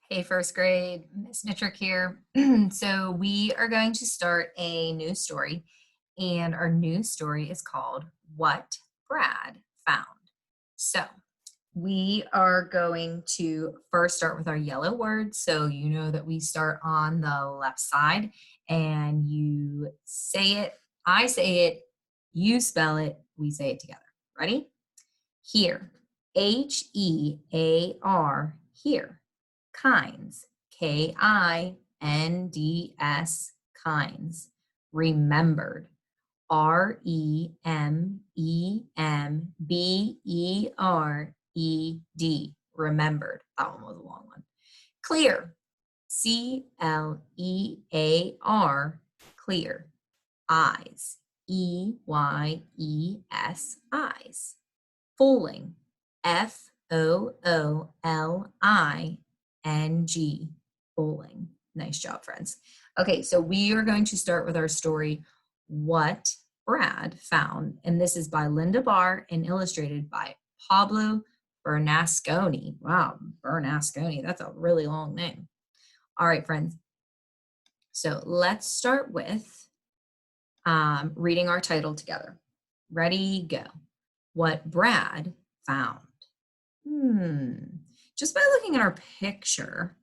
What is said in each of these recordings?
Hey, first grade, Miss Nitrick here. So we are going to start a new story, and our new story is called What Brad Found. So we are going to first start with our yellow words. So you know that we start on the left side, and you say it, I say it, you spell it, we say it together. Ready? Here. Hear, here. Kinds, kinds, kinds. Remembered, remembered, remembered. That one was a long one. Clear, clear, clear. Eyes, eyes. Fooling, Foolling, fooling. Nice job, friends. Okay, so we are going to start with our story, What Brad Found. And this is by Linda Barr and illustrated by Pablo Bernasconi. Wow, Bernasconi, that's a really long name. All right, friends. So let's start with reading our title together. Ready, go. What Brad Found. Just by looking at our picture,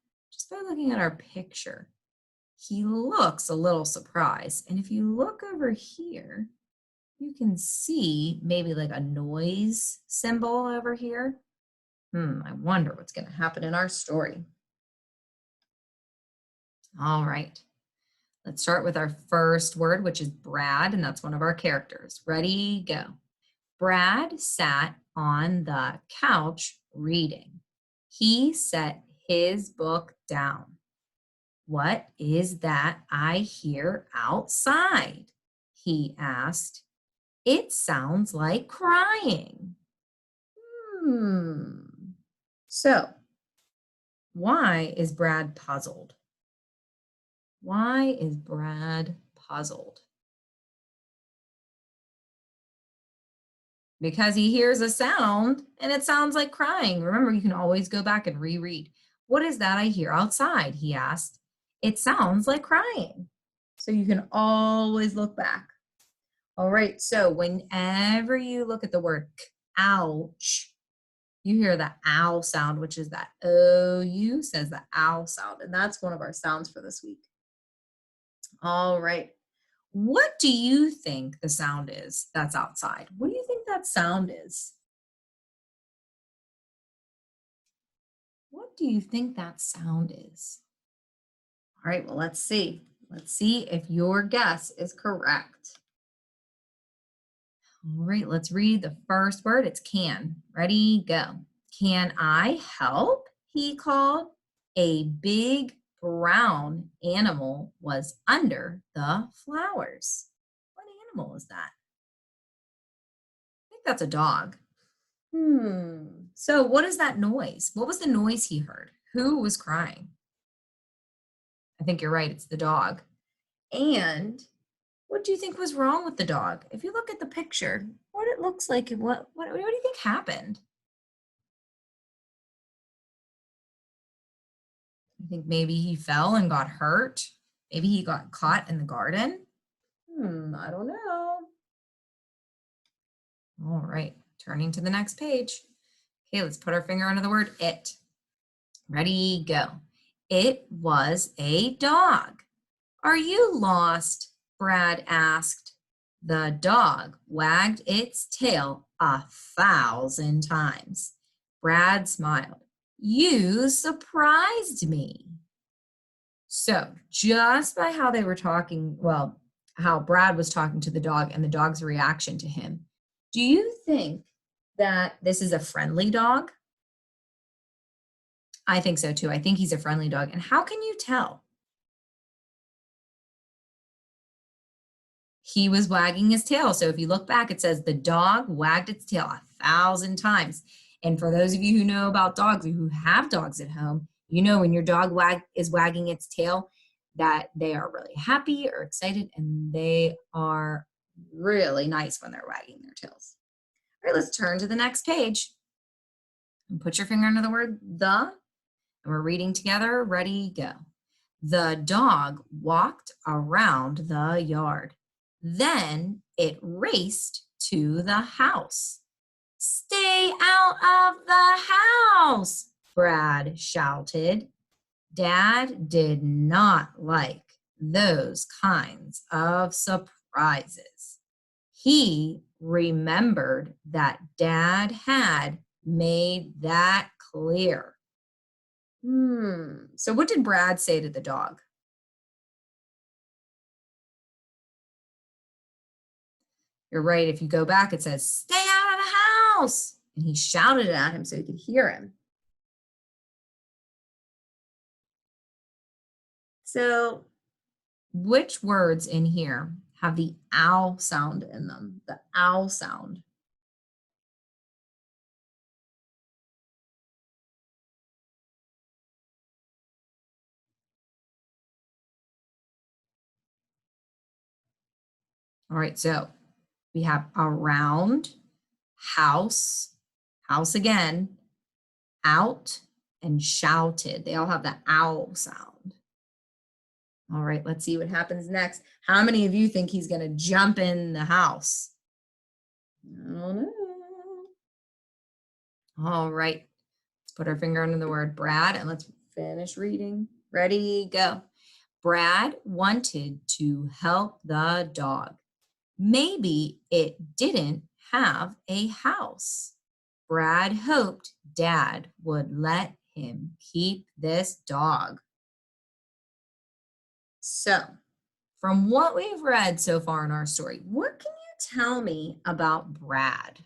he looks a little surprised. And if you look over here, you can see maybe like a noise symbol over here. I wonder what's going to happen in our story. All right. Let's start with our first word, which is Brad, and that's one of our characters. Ready, go. Brad sat on the couch reading. He set his book down. What is that I hear outside? He asked. It sounds like crying. So, why is Brad puzzled? Why is Brad puzzled? Because he hears a sound and it sounds like crying. Remember, you can always go back and reread. What is that I hear outside? He asked. It sounds like crying. So you can always look back. All right, so whenever you look at the word ouch, you hear the ow sound, which is that OU says the ow sound, and that's one of our sounds for this week. All right. What do you think the sound is that's outside? What do you think that sound is? What do you think that sound is? All right, well, let's see. Let's see if your guess is correct. All right, let's read the first word. It's can. Ready, go. Can I help? He called. A big brown animal was under the flowers. What animal is that? I think that's a dog. So what is that noise? What was the noise he heard? Who was crying? I think you're right. It's the dog. And what do you think was wrong with the dog? If you look at the picture, what it looks like, what do you think happened? I think maybe he fell and got hurt. Maybe he got caught in the garden. I don't know. All right, turning to the next page. Okay, let's put our finger under the word it. Ready, go. It was a dog. Are you lost? Brad asked. The dog wagged its tail 1,000 times. Brad smiled. You surprised me. So just by how they were talking, well, how Brad was talking to the dog and the dog's reaction to him, do you think that this is a friendly dog? I think so too. I think he's a friendly dog. And how can you tell? He was wagging his tail. So if you look back, it says the dog wagged its tail 1,000 times. And for those of you who know about dogs or who have dogs at home, you know when your dog is wagging its tail that they are really happy or excited, and they are really nice when they're wagging their tails. All right, let's turn to the next page and put your finger under the word the. And we're reading together. Ready, go. The dog walked around the yard. Then it raced to the house. Stay out of the house, Brad shouted. Dad did not like those kinds of surprises. He remembered that Dad had made that clear. So what did Brad say to the dog? You're right. If you go back, it says, stay out of the house. And he shouted it at him so he could hear him. So which words in here have the ow sound in them? The ow sound. All right, so we have around, house, house again, out, and shouted. They all have the ow sound. All right, let's see what happens next. How many of you think he's going to jump in the house? I don't know. All right, let's put our finger under the word Brad and let's finish reading. Ready, go. Brad wanted to help the dog. Maybe it didn't have a house. Brad hoped Dad would let him keep this dog. So, from what we've read so far in our story, what can you tell me about Brad?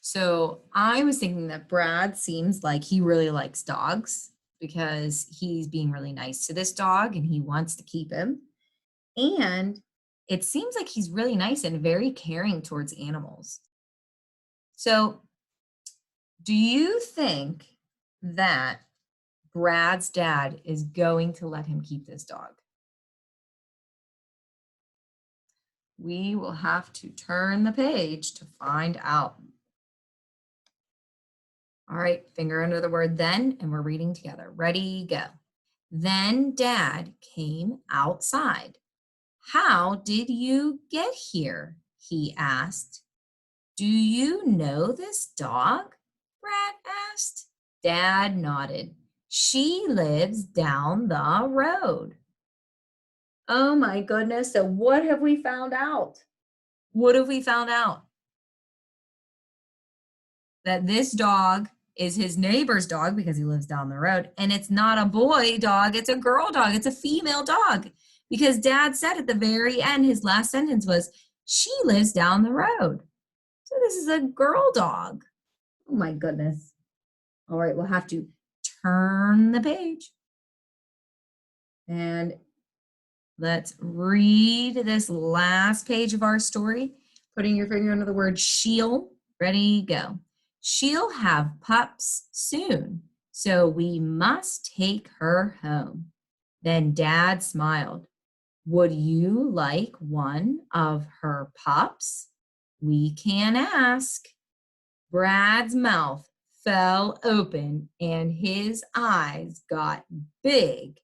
So I was thinking that Brad seems like he really likes dogs because he's being really nice to this dog and he wants to keep him. And it seems like he's really nice and very caring towards animals. So do you think that Brad's dad is going to let him keep this dog? We will have to turn the page to find out. All right, finger under the word then, and we're reading together. Ready, go. Then Dad came outside. How did you get here? He asked. Do you know this dog? Brad asked. Dad nodded. She lives down the road. Oh my goodness, so what have we found out? What have we found out? That this dog is his neighbor's dog because he lives down the road. And it's not a boy dog, it's a girl dog. It's a female dog. Because Dad said at the very end, his last sentence was, she lives down the road. So this is a girl dog. Oh my goodness. All right, we'll have to turn the page. And let's read this last page of our story, putting your finger under the word she'll. Ready, go. She'll have pups soon, so we must take her home. Then Dad smiled. Would you like one of her pups? We can ask. Brad's mouth fell open and his eyes got big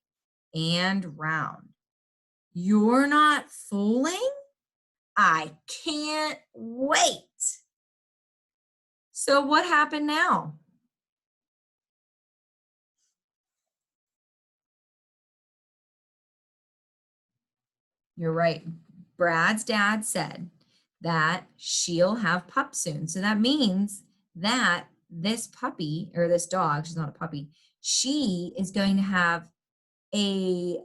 and round. You're not fooling? I can't wait. So what happened now? You're right. Brad's dad said that she'll have pups soon. So that means that this puppy or this dog, she's not a puppy, she is going to have a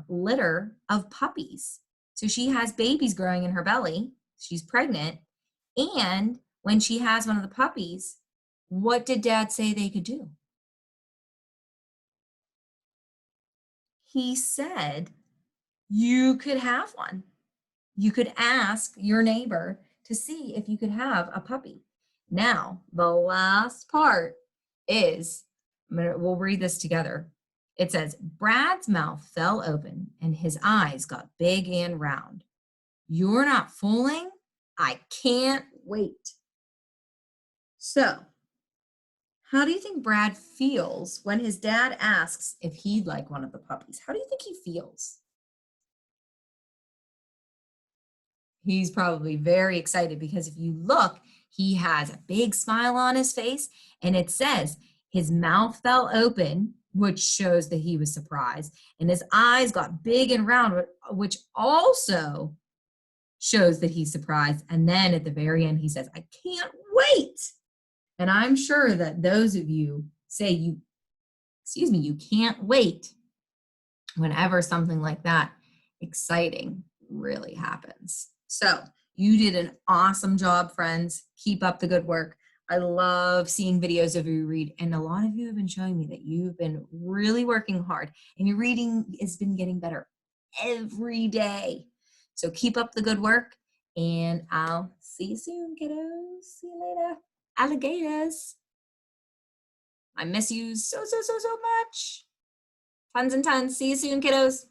litter of puppies. So she has babies growing in her belly. She's pregnant. And when she has one of the puppies, what did Dad say they could do? He said, you could have one. You could ask your neighbor to see if you could have a puppy. Now, the last part is, we'll read this together. It says, Brad's mouth fell open and his eyes got big and round. You're not fooling? I can't wait. So, how do you think Brad feels when his dad asks if he'd like one of the puppies? How do you think he feels? He's probably very excited because if you look, he has a big smile on his face and it says his mouth fell open, which shows that he was surprised, and his eyes got big and round, which also shows that he's surprised. And then at the very end, he says, I can't wait. And I'm sure that those of you say you can't wait whenever something like that exciting really happens. So you did an awesome job, friends. Keep up the good work. I love seeing videos of you read, and a lot of you have been showing me that you've been really working hard and your reading has been getting better every day. So keep up the good work, and I'll see you soon, kiddos. See you later. Alligators. I miss you so, so, so, so much. Tons and tons. See you soon, kiddos.